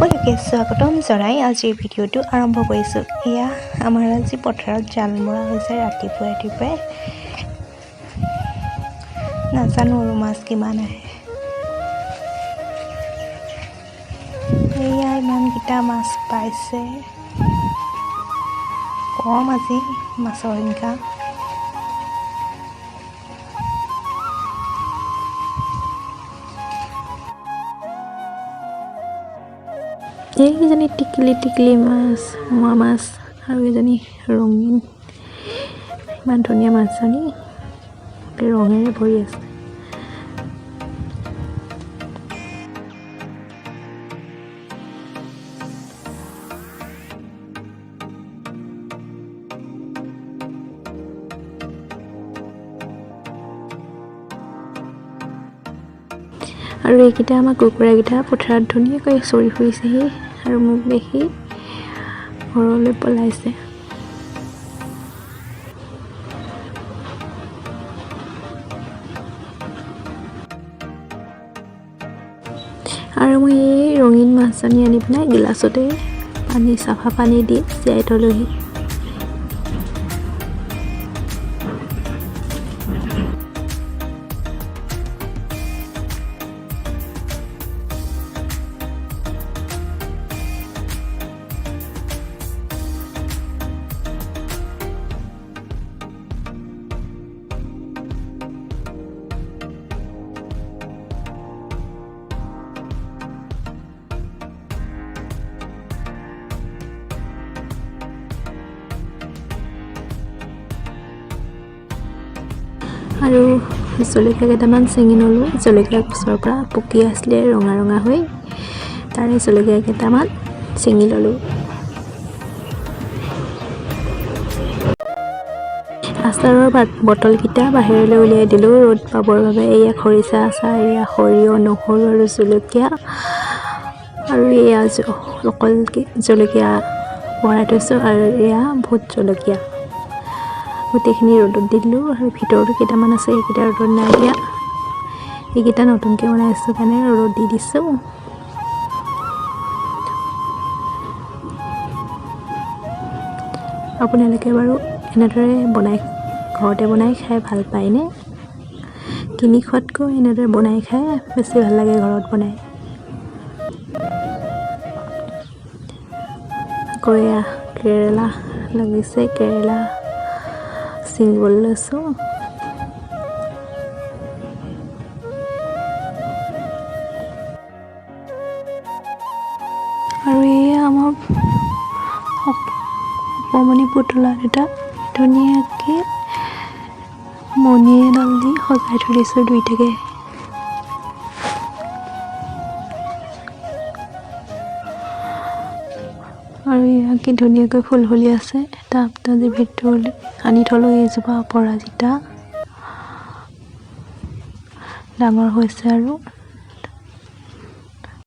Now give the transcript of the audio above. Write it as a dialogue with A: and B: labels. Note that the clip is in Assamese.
A: সকলোকে স্বাগতম জনাই আজিৰ ভিডিঅ'টো আৰম্ভ কৰিছোঁ। এয়া আমাৰ আজি পথাৰত জাল মৰা হৈছে ৰাতিপুৱাই নাজানো আৰু মাছ কিমান আহে। এয়া ইমানকেইটা মাছ পাইছে, কম আজি মাছৰ সংখ্যা। এইকেইজনী টিকলি মাছ, মোৱা মাছ, আৰু এজনী ৰঙীন। ইমান ধুনীয়া মাছজনী ৰঙেৰে ভৰি আছে। আৰু এইকেইটা আমাৰ কুকুৰাকেইটা পথাৰত ধুনীয়াকৈ চৰি ফুৰিছেহি আৰু মোক দেখি ঘৰলৈ পলাইছে। আৰু মই এই ৰঙীন মাছজনী আনি পেলাই গিলাচতে চাফা পানী দি তিয়াই থলোহি। আৰু জলকীয়া কেইটামান ছিঙি ল'লোঁ। জলকীয়া গছৰ পৰা পকি আছিলে ৰঙা ৰঙা হৈ, তাৰে জলকীয়া কেইটামান ছিঙি ল'লোঁ। আচাৰৰ বটলকেইটা বাহিৰলৈ উলিয়াই দিলোঁ ৰ'দ পাবৰ বাবে। এয়া খৰিচা আচাৰ, এয়া সৰিয়হ, নহৰু আৰু জলকীয়া, আৰু এয়া অকল জলকীয়া ভৰাই থৈছোঁ, আৰু এয়া ভোট জলকীয়া। গোটেইখিনি ৰ'দত দি দিলোঁ, আৰু ভিতৰতো কেইটামান আছে সেইকেইটা ৰ'দত নাই দিয়া। এইকেইটা নতুনকৈ বনাইছোঁ কাৰণে ৰ'দত দি দিছোঁ। আপোনালোকে বাৰু এনেদৰে ঘৰতে বনাই খাই ভাল পায়নে? কিনি খোৱাতকৈ এনেদৰে বনাই খাই বেছি ভাল লাগে ঘৰত বনাই। আকৌ এয়া কেৰেলা লাগিছে, কেৰেলা ছিঙিবলৈ লৈছোঁ। আৰু এয়া আমাৰ অকণমানি পুতলা দুটা ধুনীয়াকৈ মণি এডাল দি সজাই থৈ দিছোঁ দুইটাকে। আৰু এয়া কি ধুনীয়াকৈ ফুল ফুলি আছে। এটা আপটাজি ভিতৰলৈ আনি থলোঁ। এইজোপা অপৰাজিতা ডাঙৰ হৈছে আৰু